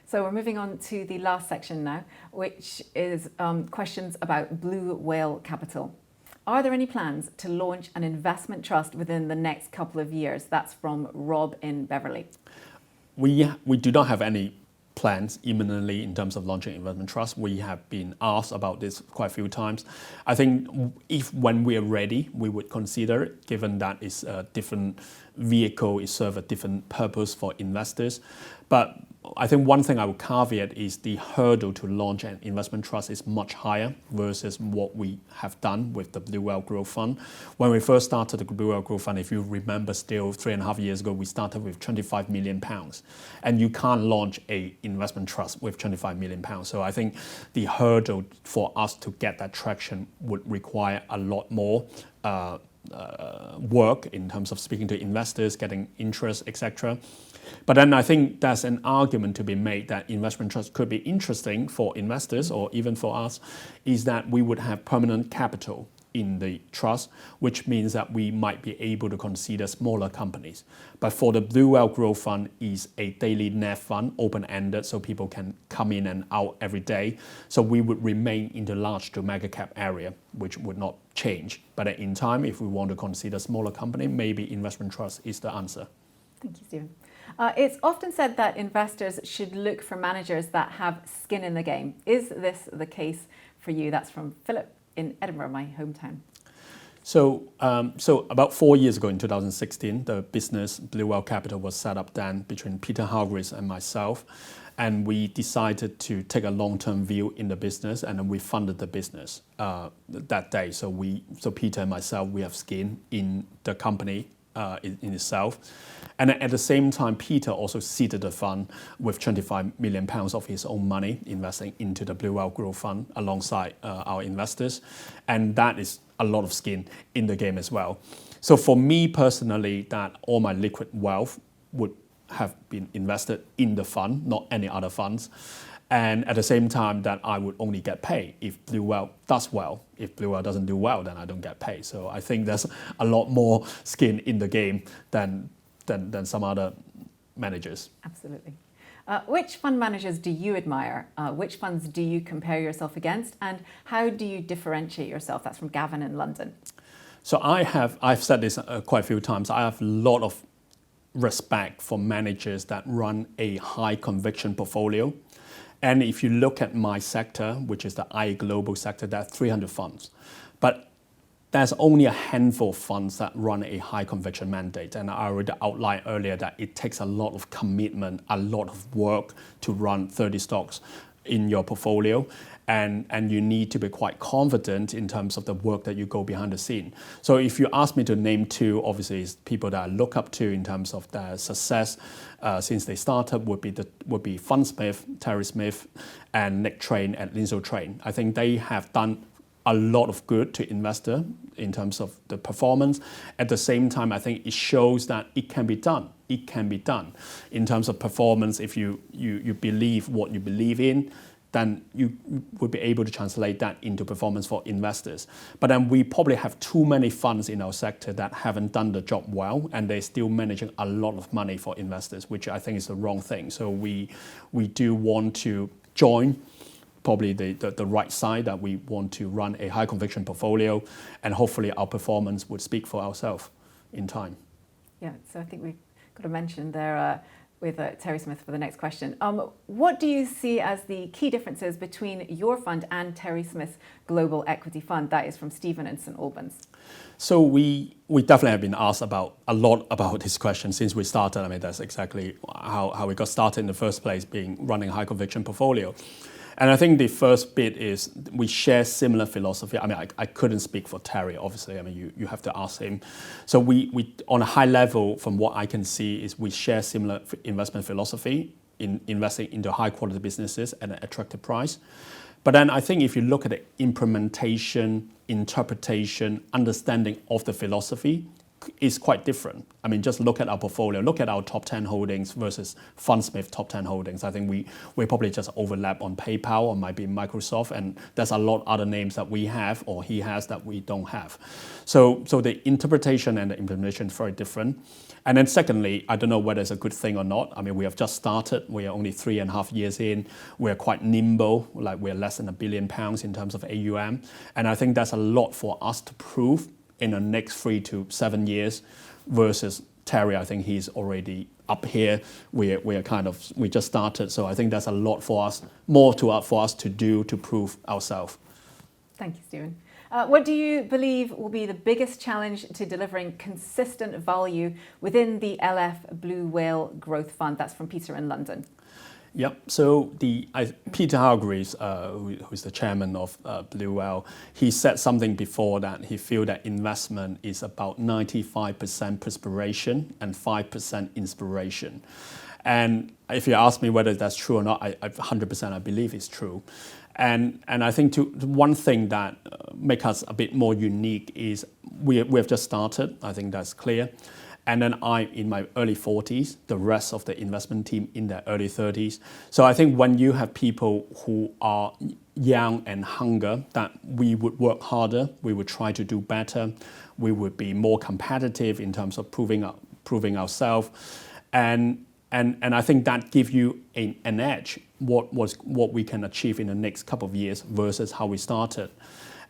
So we're moving on to the last section now, which is questions about blue whale capital. Are there any plans to launch an investment trust within the next couple of years? That's from Rob in Beverley. We do not have any plans imminently in terms of launching investment trust. We have been asked about this quite a few times. I think if when we are ready, we would consider it, given that it's a different vehicle, it serves a different purpose for investors. But I think one thing I would caveat is the hurdle to launch an investment trust is much higher versus what we have done with the Blue Whale Growth Fund. When we first started the Blue Whale Growth Fund, if you remember still 3.5 years ago, we started with £25 million. And you can't launch an investment trust with £25 million. So I think the hurdle for us to get that traction would require a lot more work in terms of speaking to investors, getting interest, etc. But then I think there's an argument to be made that investment trust could be interesting for investors or even for us, is that we would have permanent capital in the trust, which means that we might be able to consider smaller companies. But for the Blue Whale Growth Fund is a daily NAV fund, open-ended, so people can come in and out every day. So we would remain in the large to mega cap area, which would not change. But in time, if we want to consider smaller company, maybe investment trust is the answer. Thank you, Stephen. It's often said that investors should look for managers that have skin in the game. Is this the case for you? That's from Philip in Edinburgh, my hometown. So about 4 years ago in 2016, the business Blue Whale Capital was set up then between Peter Hargreaves and myself. And we decided to take a long-term view in the business, and then we funded the business that day. So Peter and myself, we have skin in the company in itself. And at the same time, Peter also seeded the fund with £25 million of his own money, investing into the Blue Whale Growth Fund alongside our investors. And that is a lot of skin in the game as well. So for me personally, that all my liquid wealth would have been invested in the fund, not any other funds. And at the same time that I would only get paid if Blue Whale does well. If Blue Whale doesn't do well, then I don't get paid. So I think there's a lot more skin in the game than some other managers. Absolutely. Which fund managers do you admire? Which funds do you compare yourself against? And how do you differentiate yourself? That's from Gavin in London. So I've said this quite a few times. I have a lot of respect for managers that run a high conviction portfolio. And if you look at my sector, which is the IA Global sector, there are 300 funds. But there's only a handful of funds that run a high conviction mandate. And I already outlined earlier that it takes a lot of commitment, a lot of work to run 30 stocks in your portfolio. And you need to be quite confident in terms of the work that you go behind the scene. So if you ask me to name two, obviously it's people that I look up to in terms of their success since they started would be Fundsmith, Terry Smith, and Nick Train at Lindsay Train. I think they have done a lot of good to investor in terms of the performance. At the same time, I think it shows that it can be done. It can be done in terms of performance. If you believe what you believe in, then you would be able to translate that into performance for investors. But then we probably have too many funds in our sector that haven't done the job well, and they're still managing a lot of money for investors, which I think is the wrong thing. So we do want to join probably the right side, that we want to run a high conviction portfolio, and hopefully our performance would speak for ourselves in time. Yeah, so I think we've got to mention there with Terry Smith for the next question. What do you see as the key differences between your fund and Terry Smith's Global Equity Fund? That is from Stephen in St Albans. So we definitely have been asked a lot about this question since we started. I mean, that's exactly how we got started in the first place, running a high conviction portfolio. And I think the first bit is we share similar philosophy. I mean, I couldn't speak for Terry, obviously. I mean, you have to ask him. So we on a high level, from what I can see, is we share similar investment philosophy in investing into high quality businesses at an attractive price. But then I think if you look at the implementation, interpretation, understanding of the philosophy, is quite different. I mean, just look at our portfolio, look at our top 10 holdings versus Fundsmith top 10 holdings. I think we probably just overlap on PayPal or might be Microsoft, and there's a lot other names that we have or he has that we don't have. So the interpretation and the implementation is very different. And then secondly, I don't know whether it's a good thing or not. I mean, we have just started. We are only 3.5 years in. We're quite nimble, like we're less than £1 billion in terms of AUM. And I think that's a lot for us to prove in the next 3 to 7 years versus Terry. I think he's already up here. We just started. So I think that's a lot for us, for us to do to prove ourselves. Thank you, Stephen. What do you believe will be the biggest challenge to delivering consistent value within the LF Blue Whale Growth Fund? That's from Peter in London. Yep. So Peter Hargreaves, who's the chairman of Blue Whale, he said something before that he feels that investment is about 95% perspiration and 5% inspiration. And if you ask me whether that's true or not, I 100% I believe it's true. And I think one thing that makes us a bit more unique is we have just started. I think that's clear. And then I'm in my early 40s, the rest of the investment team in their early 30s. So I think when you have people who are young and hunger, that we would work harder, we would try to do better, we would be more competitive in terms of proving ourselves. And I think that gives you an edge, what we can achieve in the next couple of years versus how we started.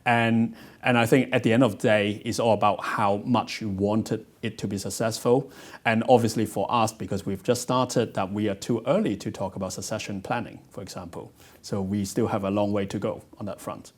And I think at the end of the day, it's all about how much you wanted it to be successful. And obviously for us, because we've just started, that we are too early to talk about succession planning, for example. So we still have a long way to go on that front.